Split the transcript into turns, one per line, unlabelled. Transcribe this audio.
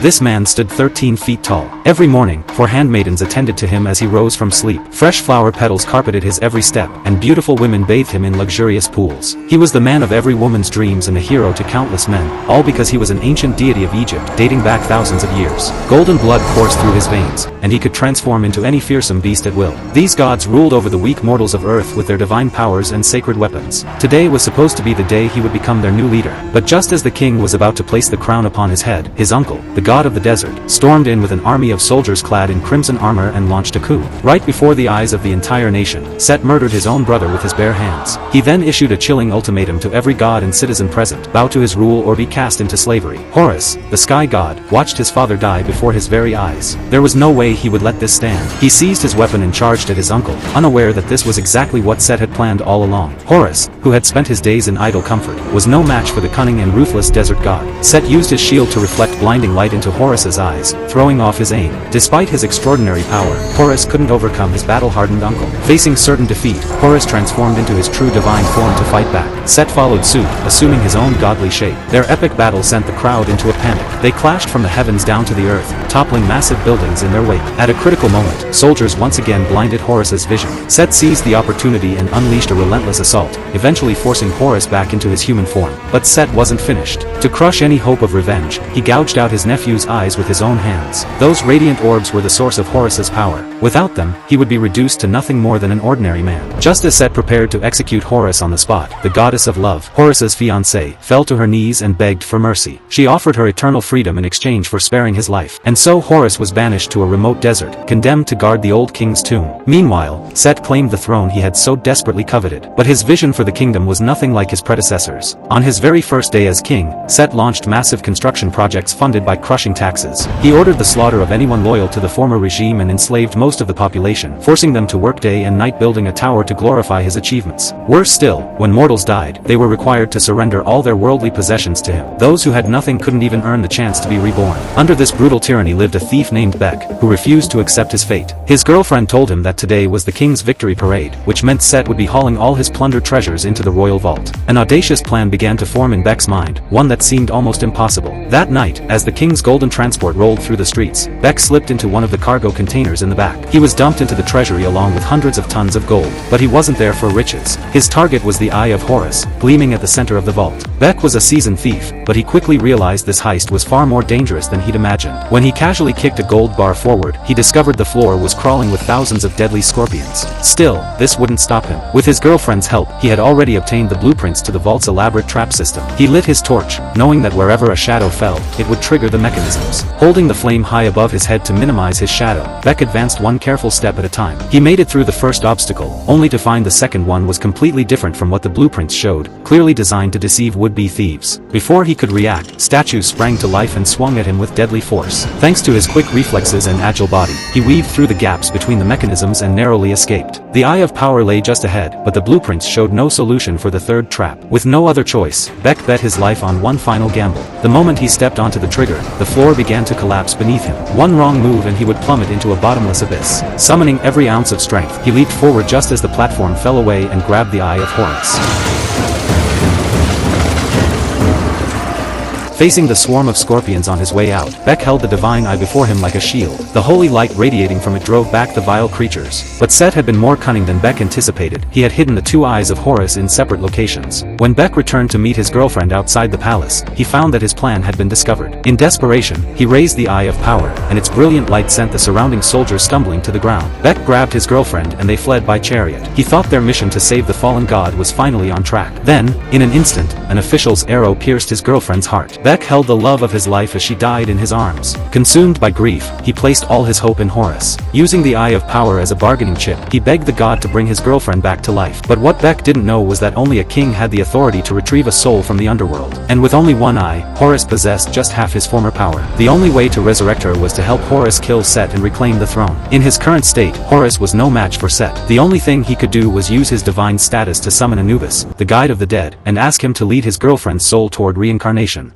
This man stood 13 feet tall. Every morning, 4 handmaidens attended to him as he rose from sleep. Fresh flower petals carpeted his every step, and beautiful women bathed him in luxurious pools. He was the man of every woman's dreams and a hero to countless men, all because he was an ancient deity of Egypt dating back thousands of years. Golden blood coursed through his veins, and he could transform into any fearsome beast at will. These gods ruled over the weak mortals of earth with their divine powers and sacred weapons. Today was supposed to be the day he would become their new leader. But just as the king was about to place the crown upon his head, his uncle, the god of the desert, stormed in with an army of soldiers clad in crimson armor and launched a coup. Right before the eyes of the entire nation, Set murdered his own brother with his bare hands. He then issued a chilling ultimatum to every god and citizen present: bow to his rule or be cast into slavery. Horus, the sky god, watched his father die before his very eyes. There was no way he would let this stand. He seized his weapon and charged at his uncle, unaware that this was exactly what Set had planned all along. Horus, who had spent his days in idle comfort, was no match for the cunning and ruthless desert god. Set used his shield to reflect blinding light into Horus's eyes, throwing off his aim. Despite his extraordinary power, Horus couldn't overcome his battle-hardened uncle. Facing certain defeat, Horus transformed into his true divine form to fight back. Set followed suit, assuming his own godly shape. Their epic battle sent the crowd into a panic. They clashed from the heavens down to the earth, toppling massive buildings in their wake. At a critical moment, soldiers once again blinded Horus's vision. Set seized the opportunity and unleashed a relentless assault, eventually forcing Horus back into his human form. But Set wasn't finished. To crush any hope of revenge, he gouged out his nephew's eyes with his own hands. Those radiant orbs were the source of Horus's power. Without them, he would be reduced to nothing more than an ordinary man. Just as Set prepared to execute Horus on the spot, the goddess of love, Horus's fiancée, fell to her knees and begged for mercy. She offered her eternal freedom in exchange for sparing his life. And so Horus was banished to a remote desert, condemned to guard the old king's tomb. Meanwhile, Set claimed the throne he had so desperately coveted. But his vision for the kingdom was nothing like his predecessors. On his very first day as king, Set launched massive construction projects funded by crushing taxes. He ordered the slaughter of anyone loyal to the former regime and enslaved most of the population, forcing them to work day and night building a tower to glorify his achievements. Worse still, when mortals died, they were required to surrender all their worldly possessions to him. Those who had nothing couldn't even earn the chance to be reborn. Under this brutal tyranny lived a thief named Beck, who refused to accept his fate. His girlfriend told him that today was the king's victory parade, which meant Set would be hauling all his plundered treasures into the royal vault. An audacious plan began to form in Beck's mind, one that seemed almost impossible. That night, as the king's golden transport rolled through the streets, Beck slipped into one of the cargo containers in the back. He was dumped into the treasury along with hundreds of tons of gold, but he wasn't there for riches. His target was the eye of Horus, gleaming at the center of the vault. Beck was a seasoned thief, but he quickly realized this heist was far more dangerous than he'd imagined. When he casually kicked a gold bar forward, he discovered the floor was crawling with thousands of deadly scorpions. Still, this wouldn't stop him. With his girlfriend's help, he had already obtained the blueprints to the vault's elaborate trap system. He lit his torch, knowing that wherever a shadow fell, it would trigger the mechanisms. Holding the flame high above his head to minimize his shadow, Beck advanced one careful step at a time. He made it through the first obstacle, only to find the second one was completely different from what the blueprints showed, clearly designed to deceive would-be thieves. Before he could react, statues sprang to life and swung at him with deadly force. Thanks to his quick reflexes and agile body, he weaved through the gaps between the mechanisms and narrowly escaped. The eye of power lay just ahead, but the blueprints showed no solution for the third trap. With no other choice, Beck bet his life on one final gamble. The moment he stepped onto the trigger, the floor began to collapse beneath him. One wrong move and he would plummet into a bottomless abyss. Summoning every ounce of strength, he leaped forward just as the platform fell away and grabbed the eye of Horus. Facing the swarm of scorpions on his way out, Beck held the divine eye before him like a shield. The holy light radiating from it drove back the vile creatures. But Set had been more cunning than Beck anticipated. He had hidden the 2 eyes of Horus in separate locations. When Beck returned to meet his girlfriend outside the palace, he found that his plan had been discovered. In desperation, he raised the eye of power, and its brilliant light sent the surrounding soldiers stumbling to the ground. Beck grabbed his girlfriend and they fled by chariot. He thought their mission to save the fallen god was finally on track. Then, in an instant, an official's arrow pierced his girlfriend's heart. Beck held the love of his life as she died in his arms. Consumed by grief, he placed all his hope in Horus. Using the eye of power as a bargaining chip, he begged the god to bring his girlfriend back to life. But what Beck didn't know was that only a king had the authority to retrieve a soul from the underworld. And with only one eye, Horus possessed just half his former power. The only way to resurrect her was to help Horus kill Set and reclaim the throne. In his current state, Horus was no match for Set. The only thing he could do was use his divine status to summon Anubis, the guide of the dead, and ask him to lead his girlfriend's soul toward reincarnation.